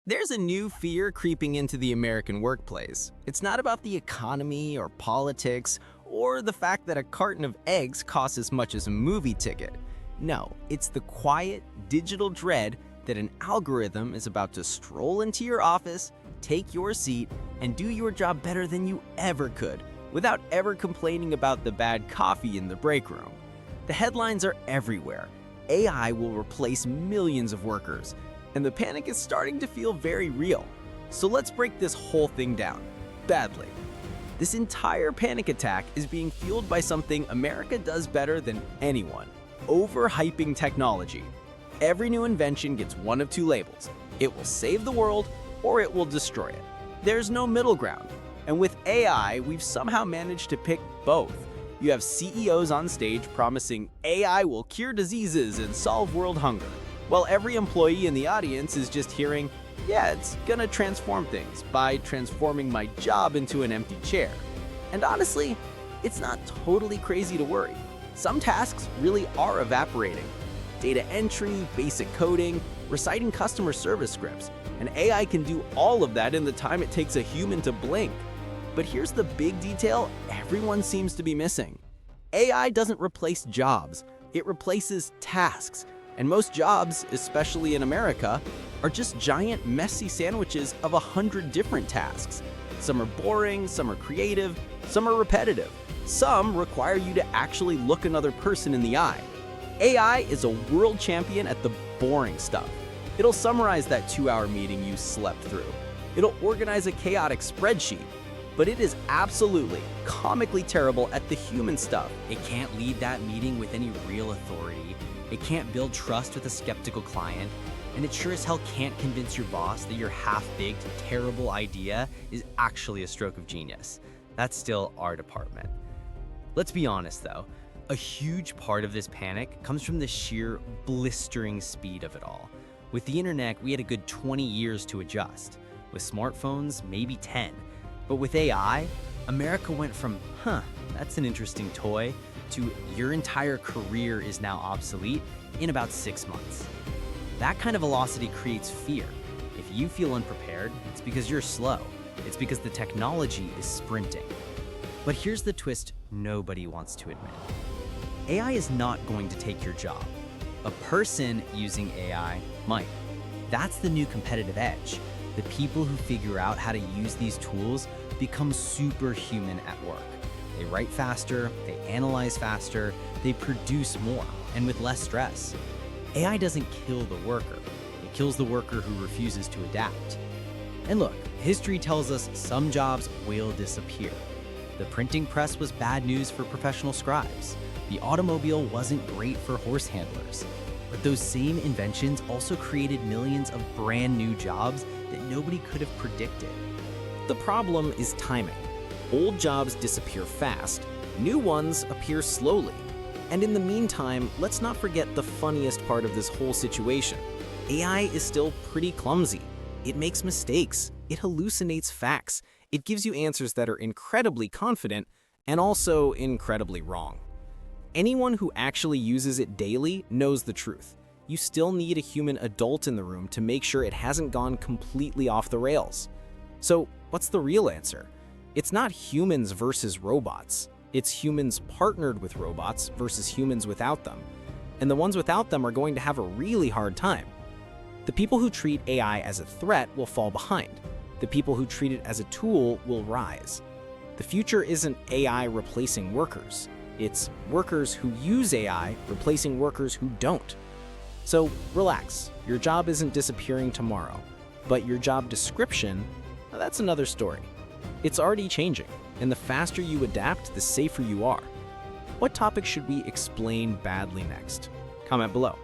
There's a new fear creeping into the American workplace. It's not about the economy or politics or the fact that a carton of eggs costs as much as a movie ticket. No, it's the quiet, digital dread that an algorithm is about to stroll into your office, take your seat, and do your job better than you ever could, without ever complaining about the bad coffee in the break room. The headlines are everywhere. AI will replace millions of workers, and the panic is starting to feel very real. So let's break this whole thing down. Badly. This entire panic attack is being fueled by something America does better than anyone: overhyping technology. Every new invention gets one of two labels: it will save the world or it will destroy it. There's no middle ground. And with AI, we've somehow managed to pick both. You have CEOs on stage promising AI will cure diseases and solve world hunger, while every employee in the audience is just hearing, yeah, it's gonna transform things by transforming my job into an empty chair. And honestly, it's not totally crazy to worry. Some tasks really are evaporating. Data entry, basic coding, reciting customer service scripts, and AI can do all of that in the time it takes a human to blink. But here's the big detail everyone seems to be missing. AI doesn't replace jobs, it replaces tasks. And most jobs, especially in America, are just giant, messy sandwiches of 100 different tasks. Some are boring, some are creative, some are repetitive. Some require you to actually look another person in the eye. AI is a world champion at the boring stuff. It'll summarize that 2-hour meeting you slept through. It'll organize a chaotic spreadsheet. But it is absolutely, comically terrible at the human stuff. It can't lead that meeting with any real authority. It can't build trust with a skeptical client. And it sure as hell can't convince your boss that your half-baked, terrible idea is actually a stroke of genius. That's still our department. Let's be honest though, a huge part of this panic comes from the sheer blistering speed of it all. With the internet, we had a good 20 years to adjust. With smartphones, maybe 10. But with AI, America went from, that's an interesting toy, to your entire career is now obsolete in about 6 months. That kind of velocity creates fear. If you feel unprepared, it's because you're slow. It's because the technology is sprinting. But here's the twist nobody wants to admit. AI is not going to take your job. A person using AI might. That's the new competitive edge. The people who figure out how to use these tools become superhuman at work. They write faster, they analyze faster, they produce more, and with less stress. AI doesn't kill the worker. It kills the worker who refuses to adapt. And look, history tells us some jobs will disappear. The printing press was bad news for professional scribes. The automobile wasn't great for horse handlers. But those same inventions also created millions of brand new jobs that nobody could have predicted. The problem is timing. Old jobs disappear fast, new ones appear slowly. And in the meantime, let's not forget the funniest part of this whole situation. AI is still pretty clumsy. It makes mistakes, it hallucinates facts, it gives you answers that are incredibly confident and also incredibly wrong. Anyone who actually uses it daily knows the truth. You still need a human adult in the room to make sure it hasn't gone completely off the rails. So, what's the real answer? It's not humans versus robots. It's humans partnered with robots versus humans without them. And the ones without them are going to have a really hard time. The people who treat AI as a threat will fall behind. The people who treat it as a tool will rise. The future isn't AI replacing workers. It's workers who use AI replacing workers who don't. So relax, your job isn't disappearing tomorrow, but your job description, that's another story. It's already changing, and the faster you adapt, the safer you are. What topic should we explain badly next? Comment below.